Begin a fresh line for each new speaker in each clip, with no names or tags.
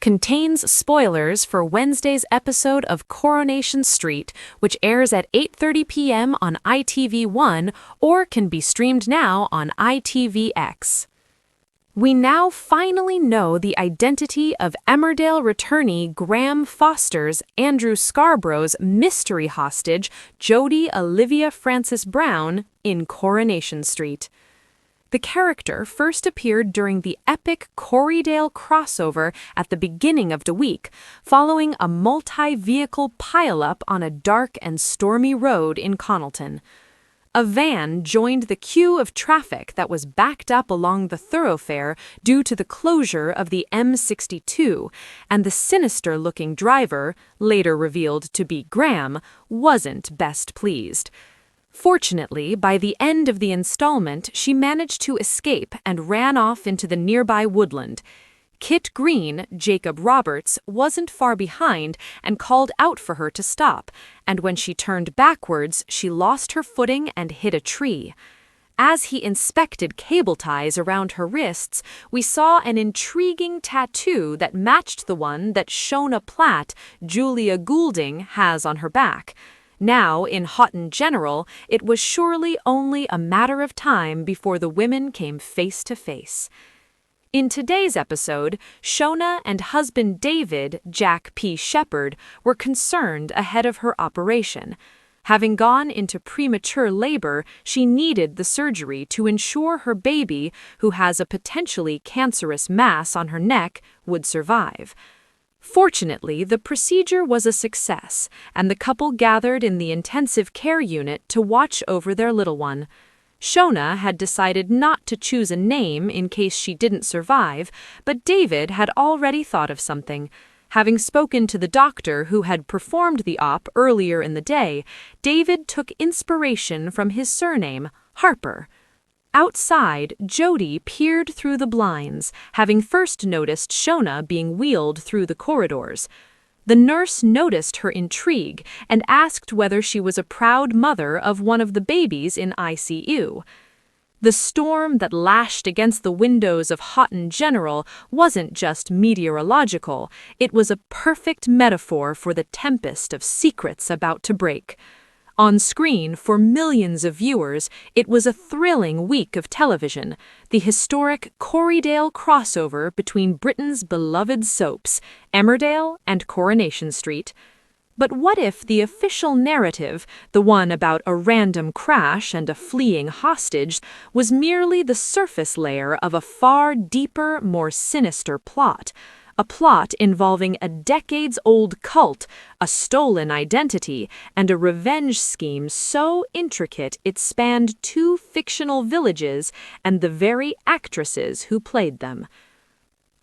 contains spoilers for Wednesday's episode of Coronation Street, which airs at 8:30 p.m. on ITV1 or can be streamed now on ITVX. We now finally know the identity of Emmerdale returnee Graham Foster's Andrew Scarborough's mystery hostage, Jodie Olivia Frances Brown, in Coronation Street. The character first appeared during the epic Corriedale crossover at the beginning of the week, following a multi-vehicle pile-up on a dark and stormy road in Connaughton. A van joined the queue of traffic that was backed up along the thoroughfare due to the closure of the M62, and the sinister-looking driver, later revealed to be Graham, wasn't best pleased. Fortunately, by the end of the installment, she managed to escape and ran off into the nearby woodland. Kit Green, Jacob Roberts, wasn't far behind and called out for her to stop, and when she turned backwards, she lost her footing and hit a tree. As he inspected cable ties around her wrists, we saw an intriguing tattoo that matched the one that Shona Platt, Julia Goulding, has on her back. Now, in Houghton General, it was surely only a matter of time before the women came face to face. In today's episode, Shona and husband David, Jack P. Shepherd, were concerned ahead of her operation. Having gone into premature labor, she needed the surgery to ensure her baby, who has a potentially cancerous mass on her neck, would survive. Fortunately, the procedure was a success, and the couple gathered in the intensive care unit to watch over their little one. Shona had decided not to choose a name in case she didn't survive, but David had already thought of something. Having spoken to the doctor who had performed the op earlier in the day, David took inspiration from his surname, Harper. Outside, Jodie peered through the blinds, having first noticed Shona being wheeled through the corridors. The nurse noticed her intrigue and asked whether she was a proud mother of one of the babies in ICU. The storm that lashed against the windows of Houghton General wasn't just meteorological, it was a perfect metaphor for the tempest of secrets about to break. On screen, for millions of viewers, it was a thrilling week of television, the historic Corriedale crossover between Britain's beloved soaps, Emmerdale and Coronation Street. But what if the official narrative, the one about a random crash and a fleeing hostage, was merely the surface layer of a far deeper, more sinister plot? A plot involving a decades-old cult, a stolen identity, and a revenge scheme so intricate it spanned 2 fictional villages and the very actresses who played them.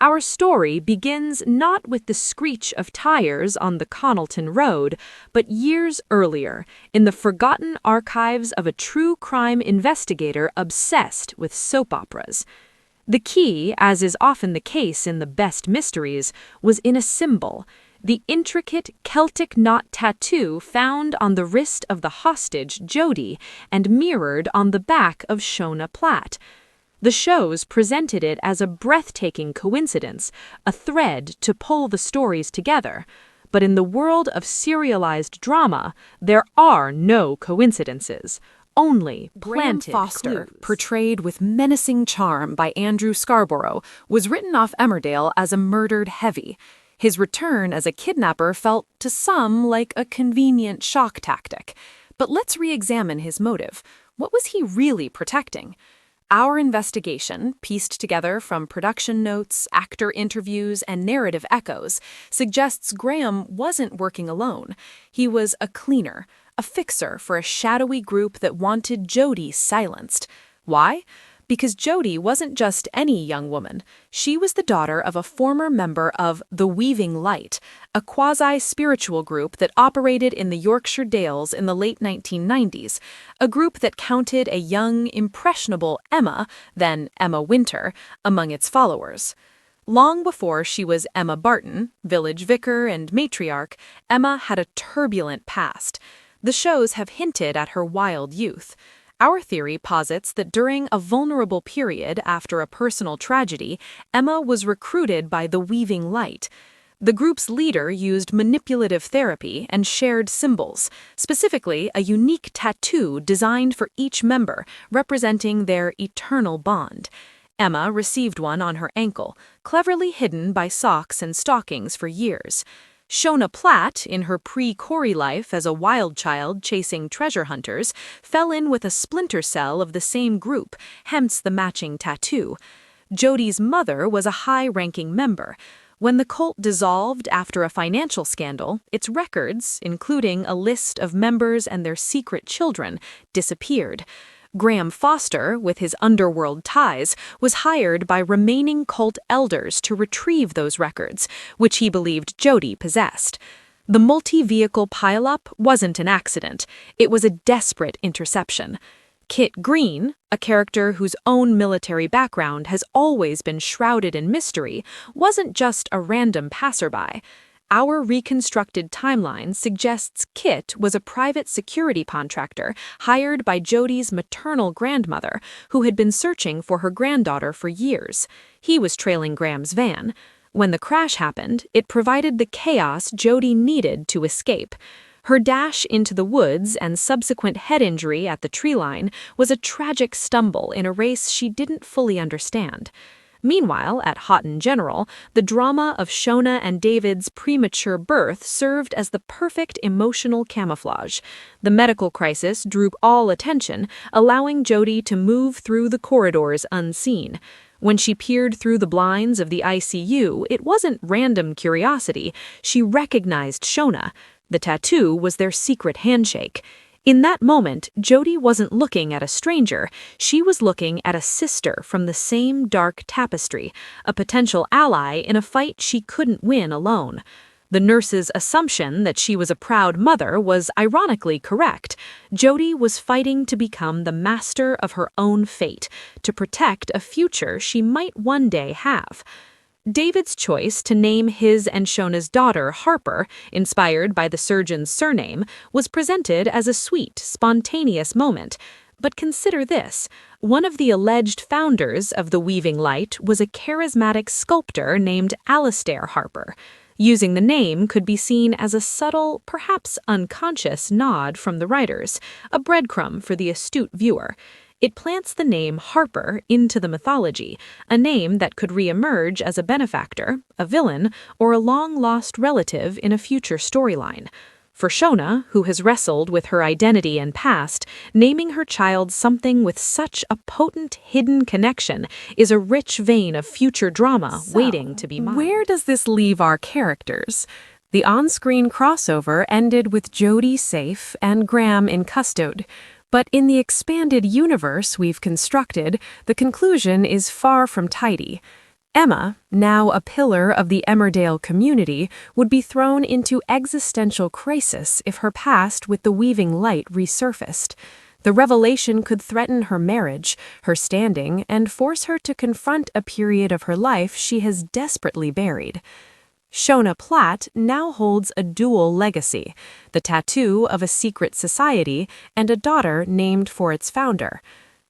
Our story begins not with the screech of tires on the Connaughton Road, but years earlier, in the forgotten archives of a true crime investigator obsessed with soap operas. The key, as is often the case in the best mysteries, was in a symbol, the intricate Celtic knot tattoo found on the wrist of the hostage, Jodie, and mirrored on the back of Shona Platt. The shows presented it as a breathtaking coincidence, a thread to pull the stories together. But in the world of serialized drama, there are no coincidences. Only planted
Graham Foster,
clues.
portrayed with menacing charm by Andrew Scarborough, was written off Emmerdale as a murdered heavy. His return as a kidnapper felt, to some, like a convenient shock tactic. But let's re-examine his motive. What was he really protecting? Our investigation, pieced together from production notes, actor interviews, and narrative echoes, suggests Graham wasn't working alone. He was a cleaner, a fixer for a shadowy group that wanted Jodie silenced. Why? Because Jodie wasn't just any young woman. She was the daughter of a former member of the Weaving Light, a quasi-spiritual group that operated in the Yorkshire Dales in the late 1990s, a group that counted a young, impressionable Emma, then Emma Winter, among its followers. Long before she was Emma Barton, village vicar and matriarch, Emma had a turbulent past. The shows have hinted at her wild youth. Our theory posits that during a vulnerable period after a personal tragedy, Emma was recruited by the Weaving Light. The group's leader used manipulative therapy and shared symbols, specifically a unique tattoo designed for each member, representing their eternal bond. Emma received one on her ankle, cleverly hidden by socks and stockings for years. Shona Platt, in her pre-Corey life as a wild child chasing treasure hunters, fell in with a splinter cell of the same group, hence the matching tattoo. Jodie's mother was a high-ranking member. When the cult dissolved after a financial scandal, its records, including a list of members and their secret children, disappeared. Graham Foster, with his underworld ties, was hired by remaining cult elders to retrieve those records, which he believed Jodie possessed. The multi-vehicle pileup wasn't an accident. It was a desperate interception. Kit Green, a character whose own military background has always been shrouded in mystery, wasn't just a random passerby. Our reconstructed timeline suggests Kit was a private security contractor hired by Jodie's maternal grandmother, who had been searching for her granddaughter for years. He was trailing Graham's van. When the crash happened, it provided the chaos Jodie needed to escape. Her dash into the woods and subsequent head injury at the tree line was a tragic stumble in a race she didn't fully understand. Meanwhile, at Houghton General, the drama of Shona and David's premature birth served as the perfect emotional camouflage. The medical crisis drew all attention, allowing Jodie to move through the corridors unseen. When she peered through the blinds of the ICU, it wasn't random curiosity. She recognized Shona. The tattoo was their secret handshake. In that moment, Jodie wasn't looking at a stranger. She was looking at a sister from the same dark tapestry, a potential ally in a fight she couldn't win alone. The nurse's assumption that she was a proud mother was ironically correct. Jodie was fighting to become the master of her own fate, to protect a future she might one day have. David's choice to name his and Shona's daughter Harper, inspired by the surgeon's surname, was presented as a sweet, spontaneous moment. But consider this. One of the alleged founders of the Weaving Light was a charismatic sculptor named Alastair Harper. Using the name could be seen as a subtle, perhaps unconscious nod from the writers, a breadcrumb for the astute viewer. It plants the name Harper into the mythology, a name that could re-emerge as a benefactor, a villain, or a long-lost relative in a future storyline. For Shona, who has wrestled with her identity and past, naming her child something with such a potent hidden connection is a rich vein of future drama waiting to be mined.
Where does this leave our characters? The on-screen crossover ended with Jodie safe and Graham in custody. But in the expanded universe we've constructed, the conclusion is far from tidy. Emma, now a pillar of the Emmerdale community, would be thrown into existential crisis if her past with the Weaving Light resurfaced. The revelation could threaten her marriage, her standing, and force her to confront a period of her life she has desperately buried. Shona Platt now holds a dual legacy, the tattoo of a secret society and a daughter named for its founder.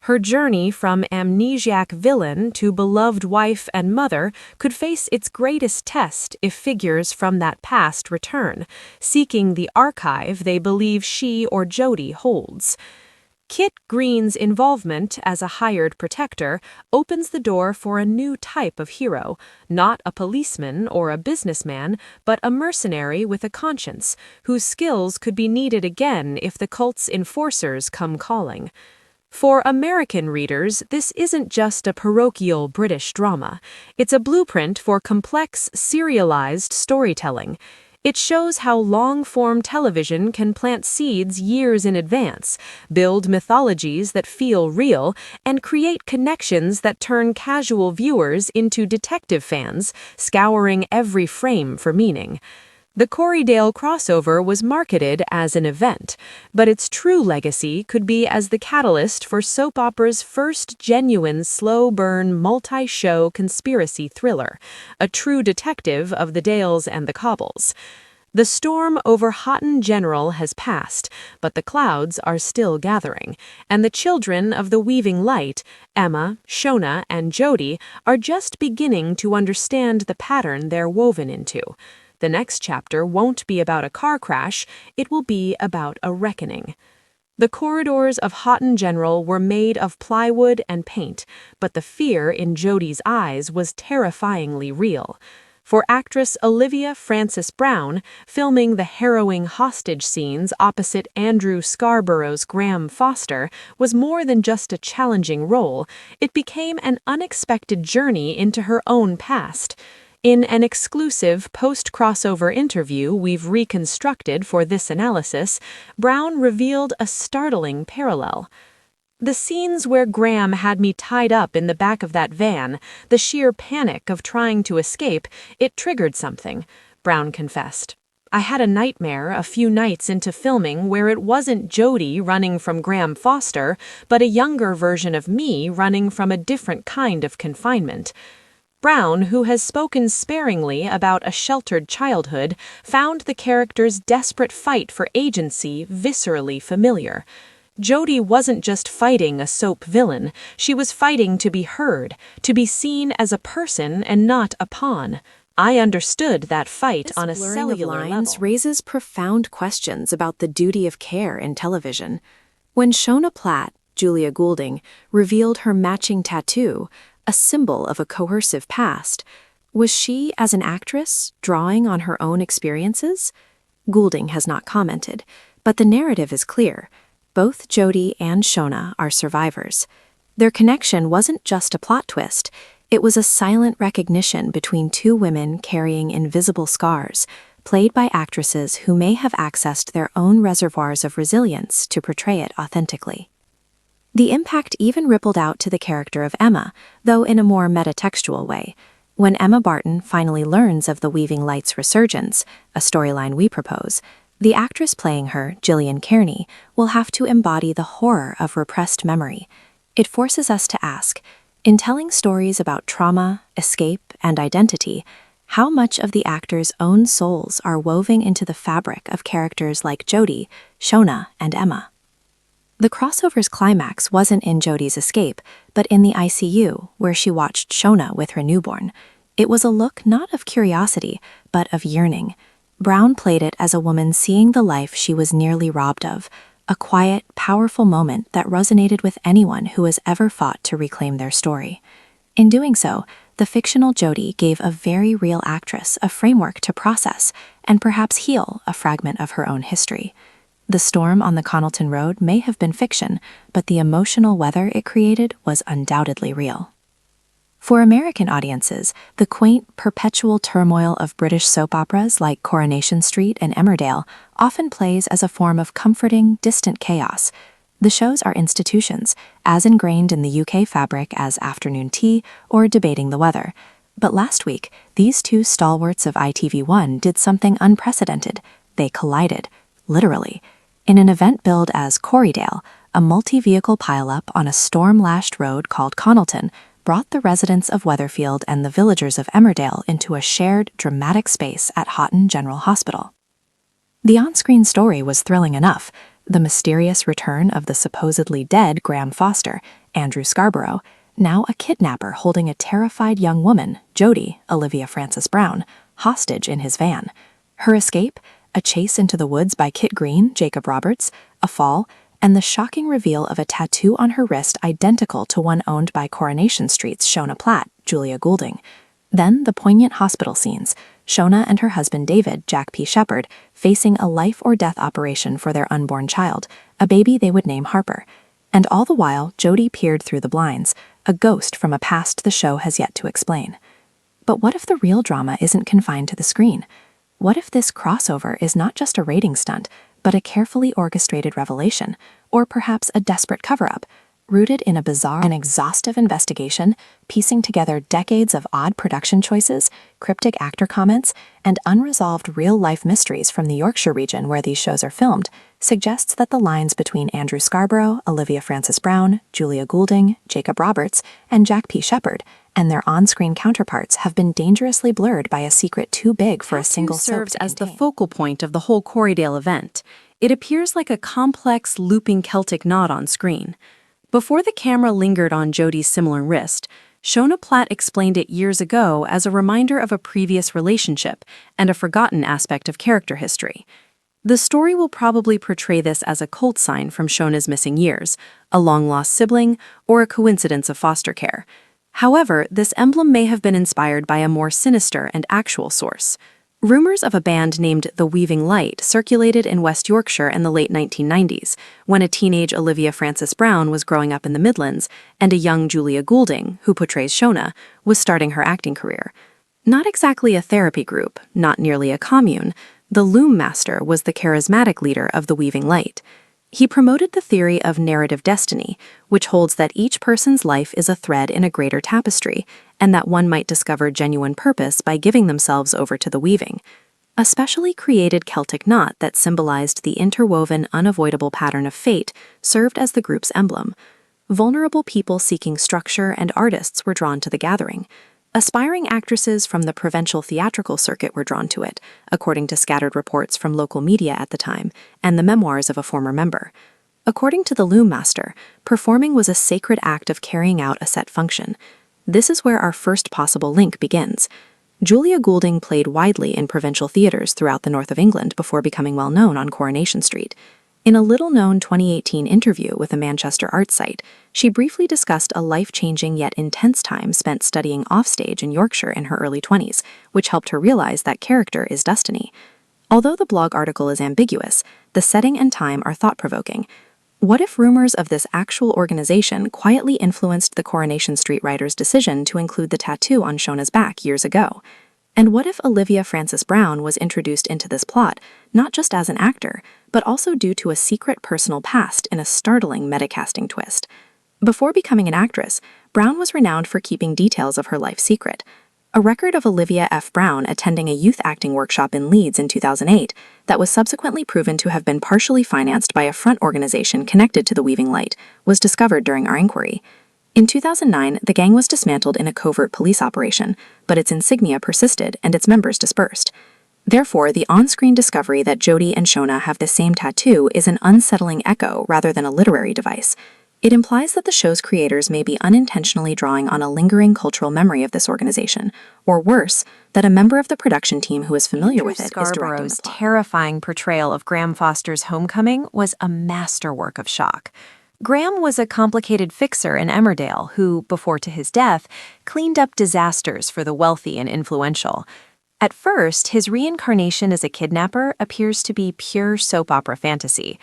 Her journey from amnesiac villain to beloved wife and mother could face its greatest test if figures from that past return, seeking the archive they believe she or Jodie holds. Kit Green's involvement as a hired protector opens the door for a new type of hero, not a policeman or a businessman, but a mercenary with a conscience, whose skills could be needed again if the cult's enforcers come calling. For American readers, this isn't just a parochial British drama. It's a blueprint for complex, serialized storytelling. It shows how long-form television can plant seeds years in advance, build mythologies that feel real, and create connections that turn casual viewers into detective fans, scouring every frame for meaning. The Corrydale crossover was marketed as an event, but its true legacy could be as the catalyst for soap opera's first genuine slow-burn multi-show conspiracy thriller, a true detective of the Dales and the Cobbles. The storm over Houghton General has passed, but the clouds are still gathering, and the children of the weaving light, Emma, Shona, and Jodie, are just beginning to understand the pattern they're woven into. The next chapter won't be about a car crash, it will be about a reckoning. The corridors of Houghton General were made of plywood and paint, but the fear in Jodie's eyes was terrifyingly real. For actress Olivia Frances Brown, filming the harrowing hostage scenes opposite Andrew Scarborough's Graham Foster was more than just a challenging role, it became an unexpected journey into her own past. In an exclusive post-crossover interview we've reconstructed for this analysis, Brown revealed a startling parallel. The scenes where Graham had me tied up in the back of that van, the sheer panic of trying to escape, it triggered something, Brown confessed. I had a nightmare a few nights into filming where it wasn't Jodie running from Graham Foster, but a younger version of me running from a different kind of confinement. Brown, who has spoken sparingly about a sheltered childhood, found the character's desperate fight for agency viscerally familiar. Jodie wasn't just fighting a soap villain, she was fighting to be heard, to be seen as a person and not a pawn. I understood that fight on a cellular
lines
level.
raises profound questions about the duty of care in television. When Shona Platt, Julia Goulding, revealed her matching tattoo, a symbol of a coercive past, was she, as an actress, drawing on her own experiences? Goulding has not commented, but the narrative is clear. Both Jodie and Shona are survivors. Their connection wasn't just a plot twist, it was a silent recognition between two women carrying invisible scars, played by actresses who may have accessed their own reservoirs of resilience to portray it authentically. The impact even rippled out to the character of Emma, though in a more metatextual way. When Emma Barton finally learns of the Weaving Light's resurgence, a storyline we propose, the actress playing her, Gillian Kearney, will have to embody the horror of repressed memory. It forces us to ask, in telling stories about trauma, escape, and identity, how much of the actors' own souls are woven into the fabric of characters like Jodie, Shona, and Emma? The crossover's climax wasn't in Jodie's escape, but in the ICU, where she watched Shona with her newborn. It was a look not of curiosity, but of yearning. Brown played it as a woman seeing the life she was nearly robbed of, a quiet, powerful moment that resonated with anyone who has ever fought to reclaim their story. In doing so, the fictional Jodie gave a very real actress a framework to process and perhaps heal a fragment of her own history. The storm on the Connelton Road may have been fiction, but the emotional weather it created was undoubtedly real. For American audiences, the quaint, perpetual turmoil of British soap operas like Coronation Street and Emmerdale often plays as a form of comforting, distant chaos. The shows are institutions, as ingrained in the UK fabric as Afternoon Tea or Debating the Weather. But last week, these two stalwarts of ITV1 did something unprecedented. They collided, literally. In an event billed as Corriedale, a multi-vehicle pileup on a storm-lashed road called Connelton brought the residents of Weatherfield and the villagers of Emmerdale into a shared, dramatic space at Houghton General Hospital. The on-screen story was thrilling enough. The mysterious return of the supposedly dead Graham Foster, Andrew Scarborough, now a kidnapper holding a terrified young woman, Jodie, Olivia Frances Brown, hostage in his van. Her escape, a chase into the woods by Kit Green, Jacob Roberts, a fall, and the shocking reveal of a tattoo on her wrist identical to one owned by Coronation Street's Shona Platt, Julia Goulding. Then the poignant hospital scenes, Shona and her husband David, Jack P. Shepherd, facing a life-or-death operation for their unborn child, a baby they would name Harper. And all the while, Jodie peered through the blinds, a ghost from a past the show has yet to explain. But what if the real drama isn't confined to the screen? What if this crossover is not just a rating stunt, but a carefully orchestrated revelation, or perhaps a desperate cover-up?
rooted in a bizarre and exhaustive investigation, piecing together decades of odd production choices, cryptic actor comments, and unresolved real-life mysteries from the Yorkshire region where these shows are filmed, suggests that the lines between Andrew Scarborough, Olivia Francis Brown, Julia Goulding, Jacob Roberts, and Jack P. Shepherd, and their on-screen counterparts have been dangerously blurred by a secret too big for a single soap
serves
to
as the
contain.
focal point of the whole Corriedale event. It appears like a complex, looping Celtic knot on screen. Before the camera lingered on Jodie's similar wrist, Shona Platt explained it years ago as a reminder of a previous relationship and a forgotten aspect of character history. The story will probably portray this as a cult sign from Shona's missing years, a long-lost sibling, or a coincidence of foster care. However, this emblem may have been inspired by a more sinister and actual source. Rumors of a band named The Weaving Light circulated in West Yorkshire in the late 1990s, when a teenage Olivia Francis Brown was growing up in the Midlands, and a young Julia Goulding, who portrays Shona, was starting her acting career. Not exactly a therapy group, not nearly a commune, the Loom Master was the charismatic leader of The Weaving Light. He promoted the theory of narrative destiny, which holds that each person's life is a thread in a greater tapestry, and that one might discover genuine purpose by giving themselves over to the weaving. A specially created Celtic knot that symbolized the interwoven, unavoidable pattern of fate served as the group's emblem. Vulnerable people seeking structure and artists were drawn to the gathering. Aspiring actresses from the provincial theatrical circuit were drawn to it, according to scattered reports from local media at the time, and the memoirs of a former member. According to the Loom Master, performing was a sacred act of carrying out a set function. This is where our first possible link begins. Julia Goulding played widely in provincial theatres throughout the north of England before becoming well known on Coronation Street. In a little-known 2018 interview with a Manchester art site, she briefly discussed a life-changing yet intense time spent studying offstage in Yorkshire in her early 20s, which helped her realize that character is destiny. Although the blog article is ambiguous, the setting and time are thought-provoking. What if rumors of this actual organization quietly influenced the Coronation Street writer's decision to include the tattoo on Shona's back years ago? And what if Olivia Francis Brown was introduced into this plot, not just as an actor, but also due to a secret personal past in a startling metacasting twist? Before becoming an actress, Brown was renowned for keeping details of her life secret. A record of Olivia F. Brown attending a youth acting workshop in Leeds in 2008 that was subsequently proven to have been partially financed by a front organization connected to the Weaving Light was discovered during our inquiry. In 2009, the gang was dismantled in a covert police operation, but its insignia persisted and its members dispersed. Therefore, the on-screen discovery that Jodie and Shona have the same tattoo is an unsettling echo rather than a literary device. It implies that the show's creators may be unintentionally drawing on a lingering cultural memory of this organization, or worse, that a member of the production team who is familiar with it is directing the Scarborough's
plot.
terrifying portrayal of Graham Foster's homecoming was a masterwork of shock. Graham was a complicated fixer in Emmerdale who, before to his death, cleaned up disasters for the wealthy and influential. At first, his reincarnation as a kidnapper appears to be pure soap opera fantasy.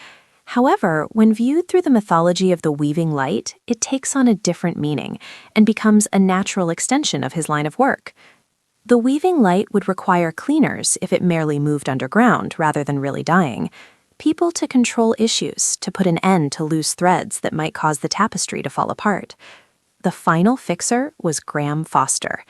However, when viewed through the mythology of the Weaving Light, it takes on a different meaning and becomes a natural extension of his line of work. The Weaving Light would require cleaners if it merely moved underground rather than really dying. People to control issues, to put an end to loose threads that might cause the tapestry to fall apart. The final fixer was Graham Foster.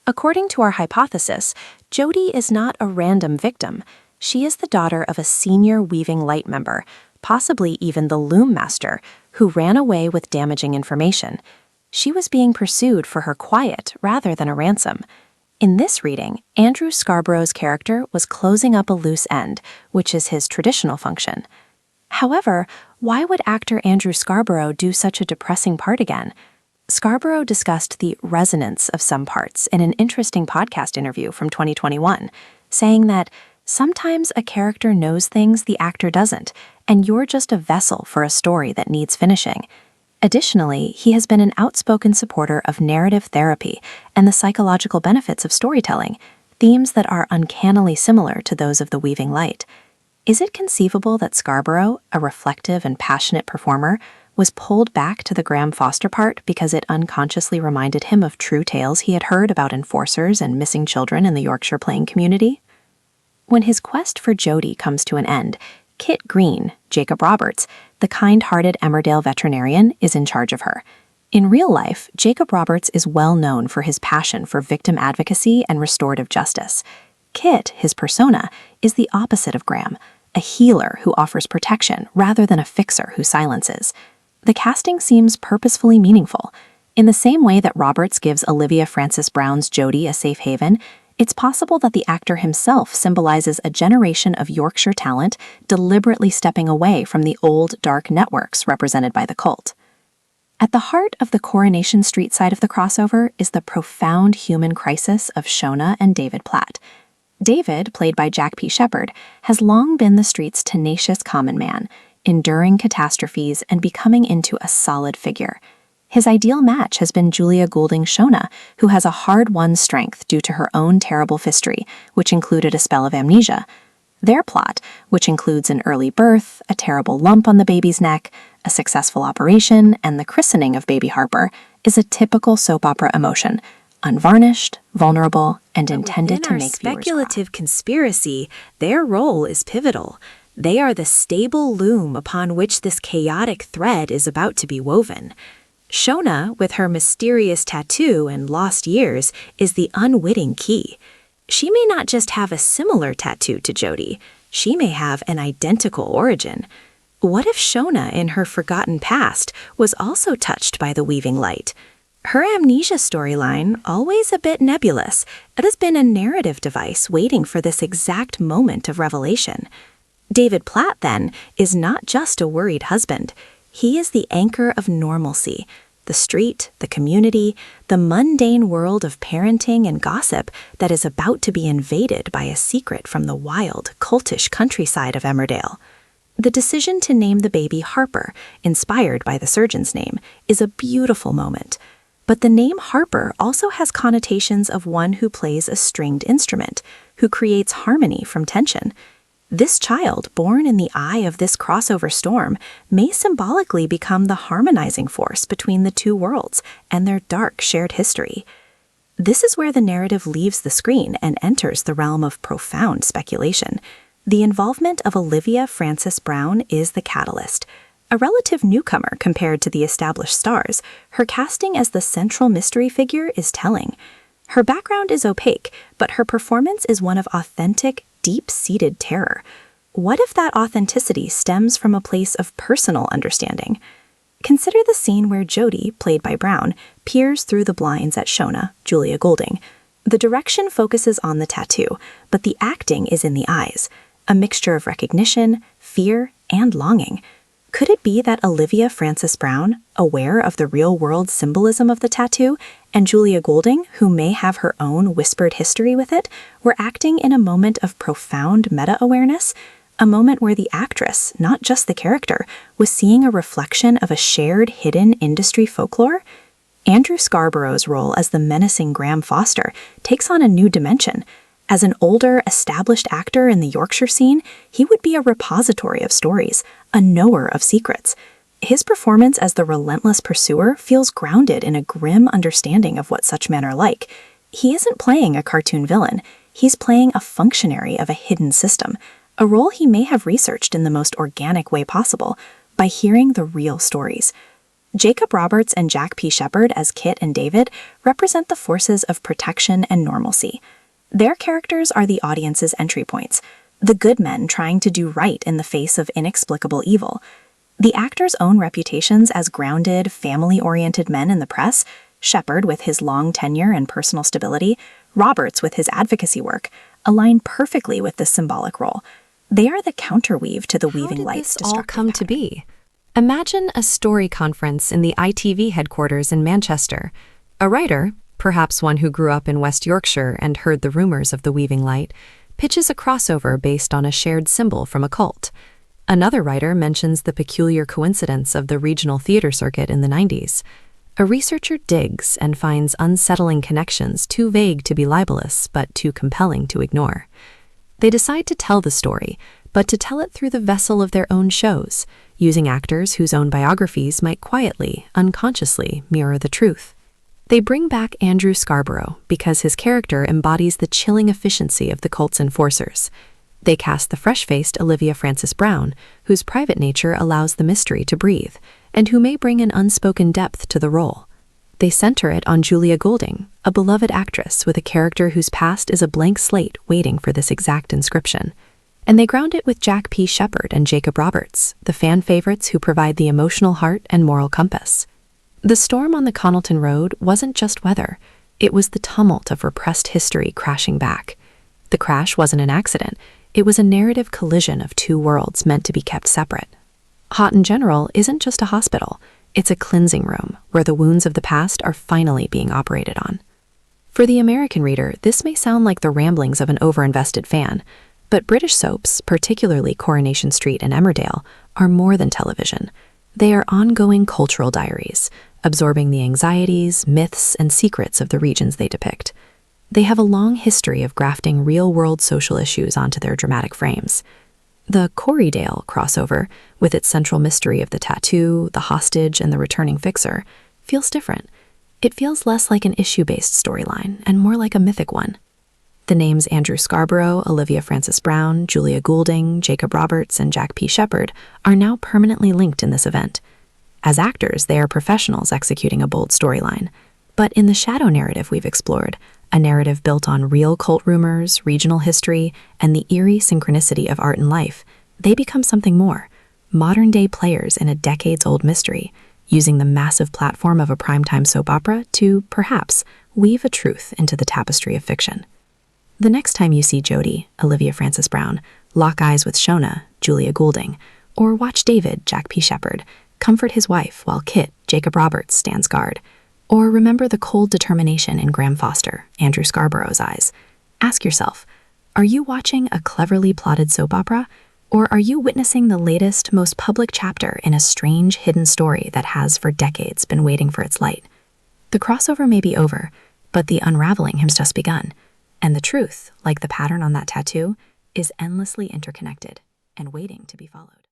According to our hypothesis, Jodie is not a random victim. She is the daughter of a senior Weaving Light member, possibly even the Loom Master, who ran away with damaging information. She was being pursued for her quiet rather than a ransom. In this reading, Andrew Scarborough's character was closing up a loose end, which is his traditional function. However, why would actor Andrew Scarborough do such a depressing part again? Scarborough discussed the resonance of some parts in an interesting podcast interview from 2021, saying that sometimes a character knows things the actor doesn't, and you're just a vessel for a story that needs finishing. Additionally, he has been an outspoken supporter of narrative therapy and the psychological benefits of storytelling, themes that are uncannily similar to those of the Weaving Light. Is it conceivable that Scarborough, a reflective and passionate performer, was pulled back to the Graham Foster part because it unconsciously reminded him of true tales he had heard about enforcers and missing children in the Yorkshire playing community? When his quest for Jodie comes to an end,
Kit Green, Jacob Roberts, the kind-hearted Emmerdale veterinarian, is in charge of her. In real life, Jacob Roberts is well known for his passion for victim advocacy and restorative justice. Kit, his persona, is the opposite of Graham, a healer who offers protection rather than a fixer who silences. The casting seems purposefully meaningful. In the same way that Roberts gives Olivia Frances Brown's Jodie a safe haven, it's possible that the actor himself symbolizes a generation of Yorkshire talent deliberately stepping away from the old, dark networks represented by the cult. At the heart of the Coronation Street side of the crossover is the profound human crisis of Shona and David Platt. David, played by Jack P. Shepherd, has long been the street's tenacious common man, enduring catastrophes and becoming into a solid figure. His ideal match has been Julia Goulding's Shona, who has a hard-won strength due to her own terrible history, which included a spell of amnesia. Their plot, which includes an early birth, a terrible lump on the baby's neck, a successful operation, and the christening of baby Harper, is a typical soap opera emotion, unvarnished, vulnerable, and intended to make viewers cry.
Within our speculative conspiracy, their role is pivotal. They are the stable loom upon which this chaotic thread is about to be woven. Shona, with her mysterious tattoo and lost years, is the unwitting key. She may not just have a similar tattoo to Jodie, she may have an identical origin. What if Shona, in her forgotten past, was also touched by the weaving light? Her amnesia storyline, always a bit nebulous, it has been a narrative device waiting for this exact moment of revelation. David Platt, then, is not just a worried husband. He is the anchor of normalcy, the street, the community, the mundane world of parenting and gossip that is about to be invaded by a secret from the wild, cultish countryside of Emmerdale. The decision to name the baby Harper, inspired by the surgeon's name, is a beautiful moment. But the name Harper also has connotations of one who plays a stringed instrument, who creates harmony from tension. This child, born in the eye of this crossover storm, may symbolically become the harmonizing force between the two worlds and their dark shared history. This is where the narrative leaves the screen and enters the realm of profound speculation. The involvement of Olivia Frances Brown is the catalyst. A relative newcomer compared to the established stars, her casting as the central mystery figure is telling. Her background is opaque, but her performance is one of authentic, deep-seated terror. What if that authenticity stems from a place of personal understanding? Consider the scene where Jodie, played by Brown, peers through the blinds at Shona, Julia Goulding. The direction focuses on the tattoo, but the acting is in the eyes, a mixture of recognition, fear, and longing. Could it be that Olivia Frances Brown, aware of the real-world symbolism of the tattoo, and Julia Goulding, who may have her own whispered history with it, were acting in a moment of profound meta-awareness, a moment where the actress, not just the character, was seeing a reflection of a shared hidden industry folklore? Andrew Scarborough's role as the menacing Graham Foster takes on a new dimension. As an older, established actor in the Yorkshire scene, he would be a repository of stories, a knower of secrets. His performance as the relentless pursuer feels grounded in a grim understanding of what such men are like. He isn't playing a cartoon villain, he's playing a functionary of a hidden system, a role he may have researched in the most organic way possible, by hearing the real stories. Jacob Roberts and Jack P. Shepherd as Kit and David represent the forces of protection and normalcy. Their characters are the audience's entry points, the good men trying to do right in the face of inexplicable evil. The actors' own reputations as grounded, family-oriented men in the press, Shepherd with his long tenure and personal stability, Roberts with his advocacy work, align perfectly with this symbolic role. They are the counterweave to the weaving light's destructive
How did this all come to be? Imagine a story conference in the ITV headquarters in Manchester. A writer, perhaps one who grew up in West Yorkshire and heard the rumors of the weaving light, pitches a crossover based on a shared symbol from a cult. Another writer mentions the peculiar coincidence of the regional theater circuit in the 90s. A researcher digs and finds unsettling connections too vague to be libelous, but too compelling to ignore. They decide to tell the story, but to tell it through the vessel of their own shows, using actors whose own biographies might quietly, unconsciously mirror the truth. They bring back Andrew Scarborough because his character embodies the chilling efficiency of the cult's enforcers.
They cast the fresh-faced Olivia Francis Brown, whose private nature allows the mystery to breathe, and who may bring an unspoken depth to the role. They center it on Julia Goulding, a beloved actress with a character whose past is a blank slate waiting for this exact inscription. And they ground it with Jack P. Shepard and Jacob Roberts, the fan favorites who provide the emotional heart and moral compass. The storm on the Connelton Road wasn't just weather, it was the tumult of repressed history crashing back. The crash wasn't an accident, it was a narrative collision of two worlds meant to be kept separate. Houghton General isn't just a hospital, it's a cleansing room where the wounds of the past are finally being operated on. For the American reader, this may sound like the ramblings of an overinvested fan, but British soaps, particularly Coronation Street and Emmerdale, are more than television. They are ongoing cultural diaries, absorbing the anxieties, myths, and secrets of the regions they depict. They have a long history of grafting real-world social issues onto their dramatic frames. The Corriedale crossover, with its central mystery of the tattoo, the hostage, and the returning fixer, feels different. It feels less like an issue-based storyline and more like a mythic one. The names Andrew Scarborough, Olivia Francis Brown, Julia Goulding, Jacob Roberts, and Jack P. Shepard are now permanently linked in this event. As actors, they are professionals executing a bold storyline. But in the shadow narrative we've explored, a narrative built on real cult rumors, regional history, and the eerie synchronicity of art and life, they become something more, modern-day players in a decades-old mystery, using the massive platform of a primetime soap opera to, perhaps, weave a truth into the tapestry of fiction. The next time you see Jodie, Olivia Francis Brown, lock eyes with Shona, Julia Goulding, or watch David, Jack P. Shepard, comfort his wife while Kit, Jacob Roberts, stands guard, or remember the cold determination in Graham Foster, Andrew Scarborough's eyes, ask yourself, are you watching a cleverly plotted soap opera, or are you witnessing the latest, most public chapter in a strange, hidden story that has for decades been waiting for its light? The crossover may be over, but the unraveling has just begun. And the truth, like the pattern on that tattoo, is endlessly interconnected and waiting to be followed.